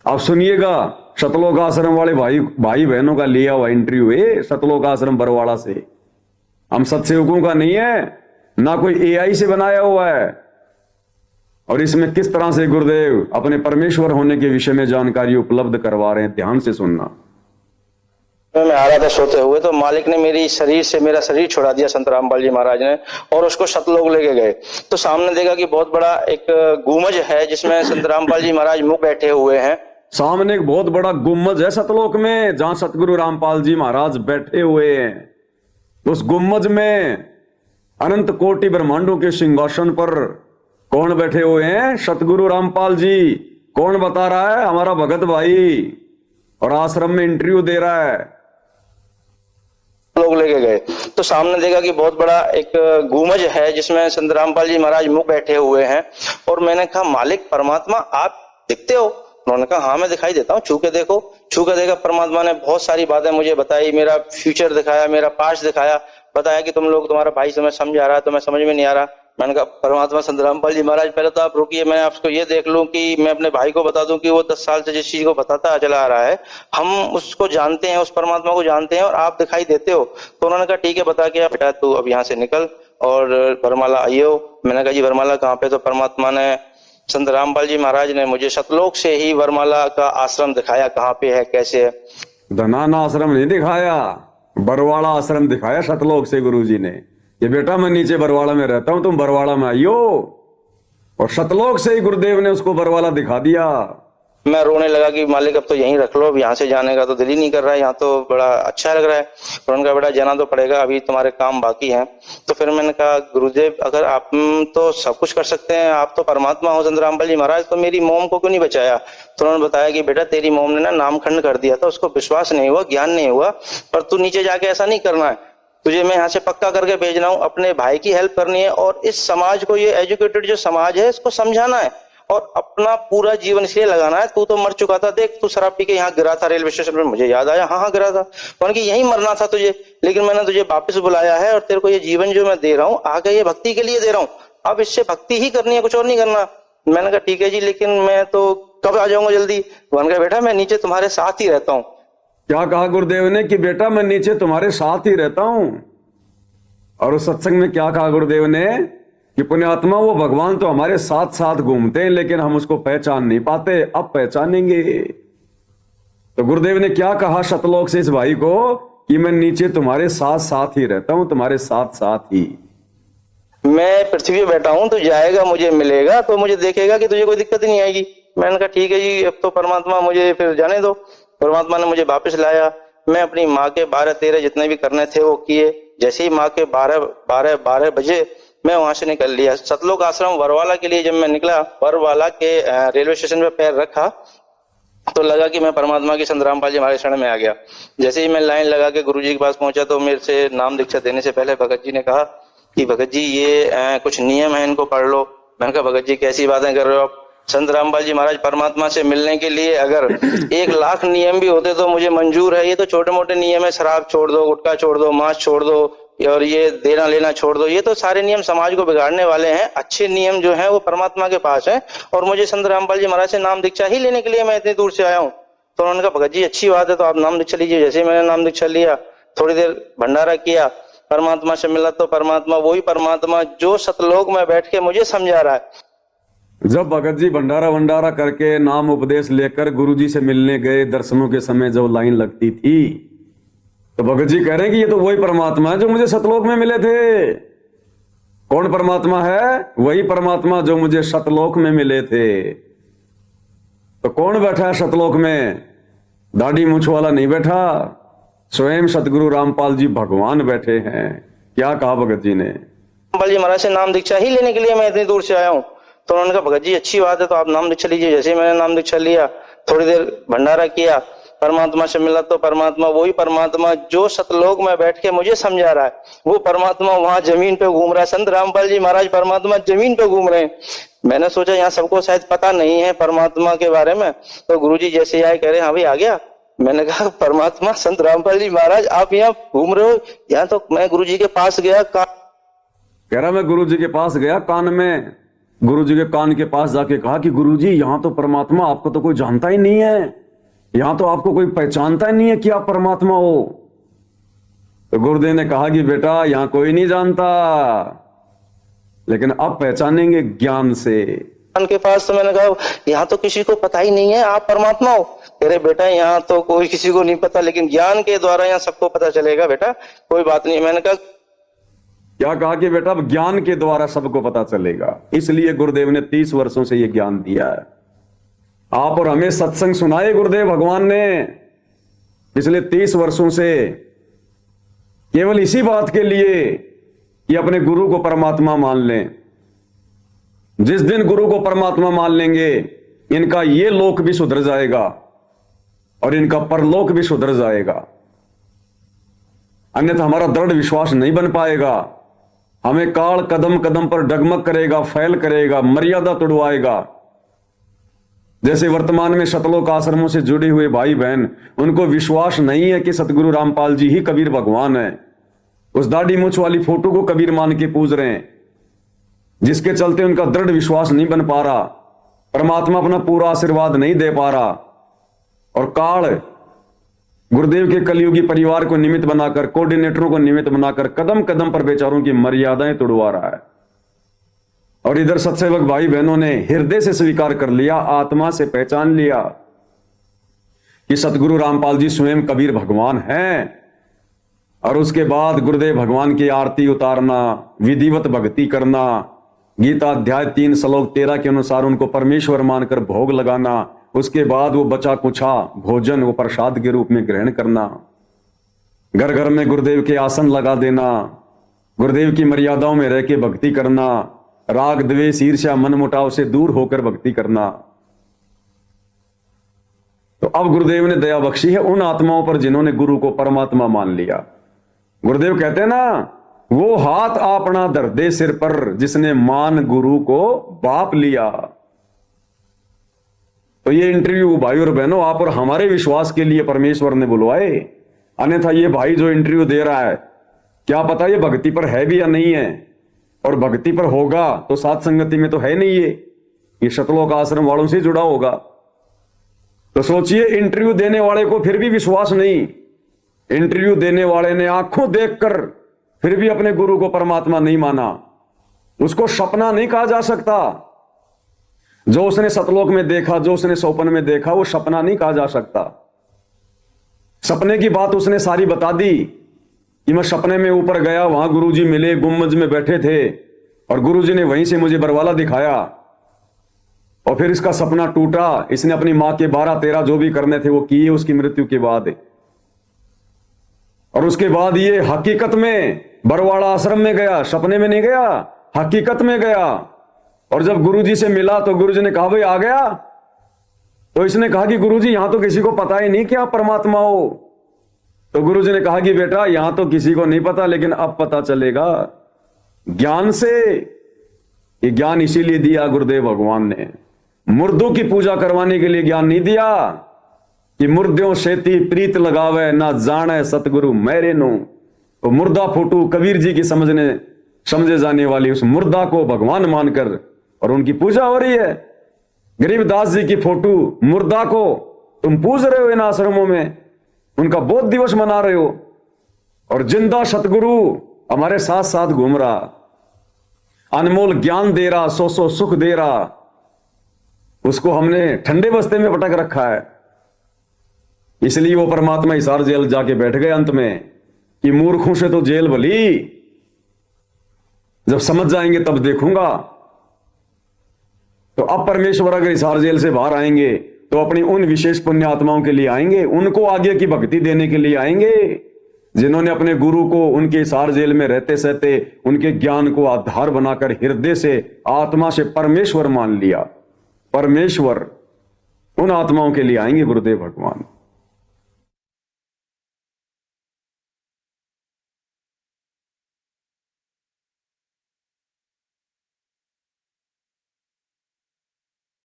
आप सुनिएगा, सतलोक आश्रम वाले भाई भाई बहनों का लिया हुआ इंटरव्यू है सतलोक आश्रम बरवाड़ा से। हम सत्सेवकों का नहीं है, ना कोई एआई से बनाया हुआ है। और इसमें किस तरह से गुरुदेव अपने परमेश्वर होने के विषय में जानकारी उपलब्ध करवा रहे हैं, ध्यान से सुनना। मैं आ रहा था सोते हुए, तो मालिक ने मेरी शरीर से मेरा शरीर छुड़ा दिया संत रामपाल जी महाराज ने, और उसको सतलोक लेके गए। तो सामने देखा कि बहुत बड़ा एक गुमज है जिसमें संत रामपाल जी महाराज मुख बैठे हुए हैं। सामने एक बहुत बड़ा गुम्मज है सतलोक में, जहां सतगुरु रामपाल जी महाराज बैठे हुए हैं। उस गुम्मज में अनंत कोटि ब्रह्मांडों के सिंहासन पर कौन बैठे हुए हैं? सतगुरु रामपाल जी। कौन बता रहा है? हमारा भगत भाई, और आश्रम में इंटरव्यू दे रहा है। लोग लेके गए तो सामने देखा कि बहुत बड़ा एक गुमज है जिसमें संत रामपाल जी महाराज मुख बैठे हुए हैं। और मैंने कहा, मालिक परमात्मा आप दिखते हो? उन्होंने कहा, हाँ मैं दिखाई देता हूँ, छू के देखो। छू के देखा, परमात्मा ने बहुत सारी बातें मुझे बताई, मेरा फ्यूचर दिखाया, मेरा पास्ट दिखाया, बताया कि तुम लोग, तुम्हारा भाई तुम्हें समझा रहा है, तुम्हें समझ में नहीं आ रहा। मैंने कहा, परमात्मा संत रामपाल जी महाराज पहले तो आप रुकिए, मैं आपको ये देख लूं कि मैं अपने भाई को बता दूं कि वो 10 साल से जिस चीज को बताता चला आ रहा है, हम उसको जानते हैं, उस परमात्मा को जानते हैं, और आप दिखाई देते हो। तो उन्होंने कहा, ठीक है, बता के बेटा तू अब यहाँ से निकल और वरमाला आइयो। मैंने कहा, जी वरमाला कहाँ पे? तो परमात्मा ने, संत रामपाल जी महाराज ने मुझे सतलोक से ही वरमाला का आश्रम दिखाया, कहाँ पे है, कैसे है। धनाना आश्रम नहीं दिखाया, बरवाड़ा आश्रम दिखाया सतलोक से गुरुजी ने। ये बेटा मैं नीचे बरवाड़ा में रहता हूं, तुम बरवाड़ा में आइयो। और सतलोक से ही गुरुदेव ने उसको बरवाड़ा दिखा दिया। मैं रोने लगा कि मालिक अब तो यहीं रख लो, अब यहाँ से जाने का तो दिल ही नहीं कर रहा है, यहाँ तो बड़ा अच्छा लग रहा है। और उनका, बेटा जाना तो पड़ेगा, अभी तुम्हारे काम बाकी हैं। तो फिर मैंने कहा, गुरुदेव अगर आप तो सब कुछ कर सकते हैं, आप तो परमात्मा हो संत रामपाल जी महाराज, तो मेरी मोम को क्यों नहीं बचाया? तो उन्होंने बताया कि बेटा तेरी मोम ने ना नामखंड कर दिया था, उसको विश्वास नहीं हुआ, ज्ञान नहीं हुआ, पर तू नीचे जाके ऐसा नहीं करना है, तुझे मैं यहाँ से पक्का करके भेजना हूँ, अपने भाई की हेल्प करनी है, और इस समाज को, ये एजुकेटेड जो समाज है, इसको समझाना है, और अपना पूरा जीवन इसलिए लगाना है। तू तो मर चुका था, देख तू शराब पी के यहाँ गिरा था रेलवे स्टेशन पर, मुझे याद आया, हाँ हाँ गिरा था, कौन कि यहीं मरना था तुझे, लेकिन मैंने तुझे वापस बुलाया है, और तेरे को ये जीवन जो मैं दे रहा हूँ आगे, ये भक्ति के लिए दे रहा हूँ, अब इससे भक्ति ही करनी है, कुछ और नहीं करना। मैंने कहा, ठीक है जी, लेकिन मैं तो कब आ जाऊंगा जल्दी? मैंने कहा, बेटा मैं नीचे तुम्हारे साथ ही रहता हूँ। क्या कहा गुरुदेव ने? कि बेटा मैं नीचे तुम्हारे साथ ही रहता हूं। और उस सत्संग में क्या कहा गुरुदेव ने? कि पुण्यात्मा, वो भगवान तो हमारे साथ साथ घूमते हैं, लेकिन हम उसको पहचान नहीं पाते, अब पहचानेंगे। तो गुरुदेव ने क्या कहा सतलोक से इस भाई को? कि मैं नीचे तुम्हारे साथ साथ ही रहता हूं, तुम्हारे साथ साथ ही। मैं पृथ्वी पे बैठा हूं, तो जाएगा, मुझे मिलेगा, तो मुझे देखेगा कि तुझे कोई दिक्कत नहीं आएगी। मैंने कहा, ठीक है जी, अब तो परमात्मा मुझे फिर जाने दो। परमात्मा ने मुझे वापस लाया। मैं अपनी माँ के 12-13 जितने भी करने थे वो किए। जैसे ही माँ के 12 बजे मैं वहां से निकल लिया। सतलोक आश्रम वरवाला के लिए जब मैं निकला, वरवाला के रेलवे स्टेशन पे पैर रखा, तो लगा कि मैं परमात्मा की संत रामपाल जी हमारे शरण में आ गया। जैसे ही मैं लाइन लगा के गुरुजी के पास पहुंचा, तो मेरे से नाम दीक्षा देने से पहले भगत जी ने कहा कि भगत जी ये कुछ नियम है, इनको पढ़ लो। मैंने कहा, भगत जी कैसी बातें कर रहे हो आप? संत रामपाल जी महाराज परमात्मा से मिलने के लिए अगर 1 लाख नियम भी होते तो मुझे मंजूर है, ये तो छोटे मोटे नियम है, शराब छोड़ दो, गुटखा छोड़ दो, मांस छोड़ दो, और ये देना लेना छोड़ दो, ये तो सारे नियम समाज को बिगाड़ने वाले हैं। अच्छे नियम जो हैं वो परमात्मा के पास हैं, और मुझे संत रामपाल जी महाराज से नाम दीक्षा ही लेने के लिए मैं इतनी दूर से आया हूँ। तो उन्होंने कहा, भगत जी अच्छी बात है, तो आप नाम दीक्षा लीजिए। जैसे मैंने नाम दीक्षा लिया, थोड़ी देर भंडारा किया, परमात्मा से मिला, तो परमात्मा वही परमात्मा जो सतलोक में बैठ के मुझे समझा रहा है। जब भगत जी भंडारा करके नाम उपदेश लेकर गुरुजी से मिलने गए, दर्शनों के समय जब लाइन लगती थी, तो भगत जी कह रहे हैं कि ये तो वही परमात्मा है जो मुझे सतलोक में मिले थे। कौन परमात्मा है? वही परमात्मा जो मुझे सतलोक में मिले थे। तो कौन बैठा है सतलोक में? दाढ़ी मूंछ वाला नहीं बैठा, स्वयं सतगुरु रामपाल जी भगवान बैठे हैं। क्या कहा भगत जी ने? रामपाल जी महाराज से नाम दीक्षा ही लेने के लिए मैं इतनी दूर से आया हूँ। तो उन्होंने कहा, भगत जी अच्छी बात है, तो आप नाम दीक्षा लीजिए। जैसे मैंने नाम दीक्षा लिया, थोड़ी देर भंडारा किया, परमात्मा से मिला, तो परमात्मा वही परमात्मा जो सतलोक में बैठ के मुझे समझा रहा है, वो परमात्मा वहां जमीन पे घूम रहा है। संत रामपाल जी महाराज परमात्मा जमीन पे घूम रहे हैं। मैंने सोचा यहाँ सबको शायद पता नहीं है परमात्मा के बारे में, तो गुरुजी जैसे आए कह रहे, हाँ भाई आ गया। मैंने कहा, परमात्मा संत रामपाल जी महाराज आप यहाँ घूम रहे हो? यहाँ तो मैं गुरुजी के पास गया, कह रहा मैं गुरुजी के पास गया, कान में गुरुजी के कान के पास जाके कहा कि गुरुजी, यहां तो परमात्मा, आपको तो कोई जानता ही नहीं है, यहां तो आपको कोई पहचानता ही नहीं है कि आप परमात्मा हो। तो गुरुदेव ने कहा कि बेटा, यहां कोई नहीं जानता, लेकिन अब पहचानेंगे ज्ञान से। के पास तो मैंने कहा यहाँ तो किसी को पता ही नहीं है आप परमात्मा हो। कह रहे बेटा यहाँ तो कोई किसी को नहीं पता, लेकिन ज्ञान के द्वारा यहाँ सबको पता चलेगा बेटा, कोई बात नहीं। मैंने कहा क्या कहा कि बेटा अब ज्ञान के द्वारा सबको पता चलेगा। इसलिए गुरुदेव ने 30 वर्षों से यह ज्ञान दिया है। आप और हमें सत्संग सुनाए गुरुदेव भगवान ने पिछले 30 वर्षों से, केवल इसी बात के लिए कि अपने गुरु को परमात्मा मान लें। जिस दिन गुरु को परमात्मा मान लेंगे, इनका ये लोक भी सुधर जाएगा और इनका परलोक भी सुधर जाएगा। अन्यथा हमारा दृढ़ विश्वास नहीं बन पाएगा। हमें काल कदम कदम पर डगमग करेगा, फैल करेगा, मर्यादा तोड़वाएगा। जैसे वर्तमान में शतलोक आश्रमों से जुड़े हुए भाई बहन, उनको विश्वास नहीं है कि सतगुरु रामपाल जी ही कबीर भगवान है। उस दाढ़ी मूछ वाली फोटो को कबीर मान के पूज रहे हैं, जिसके चलते उनका दृढ़ विश्वास नहीं बन पा रहा, परमात्मा अपना पूरा आशीर्वाद नहीं दे पा रहा। और काल गुरुदेव के कलयुगी परिवार को निमित्त बनाकर, कोऑर्डिनेटरों को निमित्त बनाकर कदम कदम पर बेचारों की मर्यादाएं तोड़वा रहा है। और इधर सत्सेवक भाई बहनों ने हृदय से स्वीकार कर लिया, आत्मा से पहचान लिया कि सतगुरु रामपाल जी स्वयं कबीर भगवान हैं। और उसके बाद गुरुदेव भगवान की आरती उतारना, विधिवत भक्ति करना, गीता अध्याय 3 श्लोक 13 के अनुसार उनको परमेश्वर मानकर भोग लगाना, उसके बाद वो बचा कुछा भोजन वो प्रसाद के रूप में ग्रहण करना, घर घर में गुरुदेव के आसन लगा देना, गुरुदेव की मर्यादाओं में रह के भक्ति करना, राग द्वेष ईर्ष्या मन मुटाव से दूर होकर भक्ति करना। तो अब गुरुदेव ने दया बख्शी है उन आत्माओं पर जिन्होंने गुरु को परमात्मा मान लिया। गुरुदेव कहते हैं ना, वो हाथ आपना धर दे सिर पर जिसने मान गुरु को बाप लिया। तो ये इंटरव्यू भाई और बहनों आप और हमारे विश्वास के लिए परमेश्वर ने बुलवाए। अन्यथा ये भाई जो इंटरव्यू दे रहा है, क्या पता ये भक्ति पर है भी या नहीं है। और भक्ति पर होगा तो साथ संगति में तो है नहीं, ये शतलोक आश्रम वालों से जुड़ा होगा। तो सोचिए, इंटरव्यू देने वाले को फिर भी विश्वास नहीं, इंटरव्यू देने वाले ने आंखों देखकर फिर भी अपने गुरु को परमात्मा नहीं माना। उसको सपना नहीं कहा जा सकता। जो उसने सतलोक में देखा, जो उसने स्वप्न में देखा, वो सपना नहीं कहा जा सकता। सपने की बात उसने सारी बता दी कि मैं सपने में ऊपर गया, वहां गुरुजी मिले, गुम्बज में बैठे थे और गुरुजी ने वहीं से मुझे बरवाला दिखाया और फिर इसका सपना टूटा। इसने अपनी मां के 12-13 जो भी करने थे वो किए उसकी मृत्यु के बाद। और उसके बाद ये हकीकत में बरवाड़ा आश्रम में गया, सपने में नहीं गया, हकीकत में गया। और जब गुरुजी से मिला तो गुरुजी ने कहा भाई आ गया। तो इसने कहा कि गुरुजी यहां तो किसी को पता ही नहीं कि आप परमात्मा हो। तो गुरुजी ने कहा कि बेटा यहां तो किसी को नहीं पता, लेकिन अब पता चलेगा ज्ञान से। ये ज्ञान इसीलिए दिया गुरुदेव भगवान ने, मुर्दों की पूजा करवाने के लिए ज्ञान नहीं दिया कि मुर्दों सेती प्रीत लगावे ना जाने सतगुरु मेरे नो। तो मुर्दा फोटो कबीर जी की समझे जाने वाली उस मुर्दा को भगवान मानकर और उनकी पूजा हो रही है। गरीबदास जी की फोटो मुर्दा को तुम पूज रहे हो इन आश्रमों में, उनका बोध दिवस मना रहे हो। और जिंदा सतगुरु हमारे साथ साथ घूम रहा, अनमोल ज्ञान दे रहा, सौ सुख दे रहा, उसको हमने ठंडे बस्ते में पटक रखा है। इसलिए वो परमात्मा हिसार जेल जाके बैठ गए अंत में कि मूर्खों से तो जेल भली, जब समझ जाएंगे तब देखूंगा। तो अब परमेश्वर अगर हिसार जेल से बाहर आएंगे तो अपनी उन विशेष पुण्य आत्माओं के लिए आएंगे, उनको आगे की भक्ति देने के लिए आएंगे जिन्होंने अपने गुरु को उनके हिसार जेल में रहते सहते उनके ज्ञान को आधार बनाकर हृदय से आत्मा से परमेश्वर मान लिया। परमेश्वर उन आत्माओं के लिए आएंगे गुरुदेव भगवान।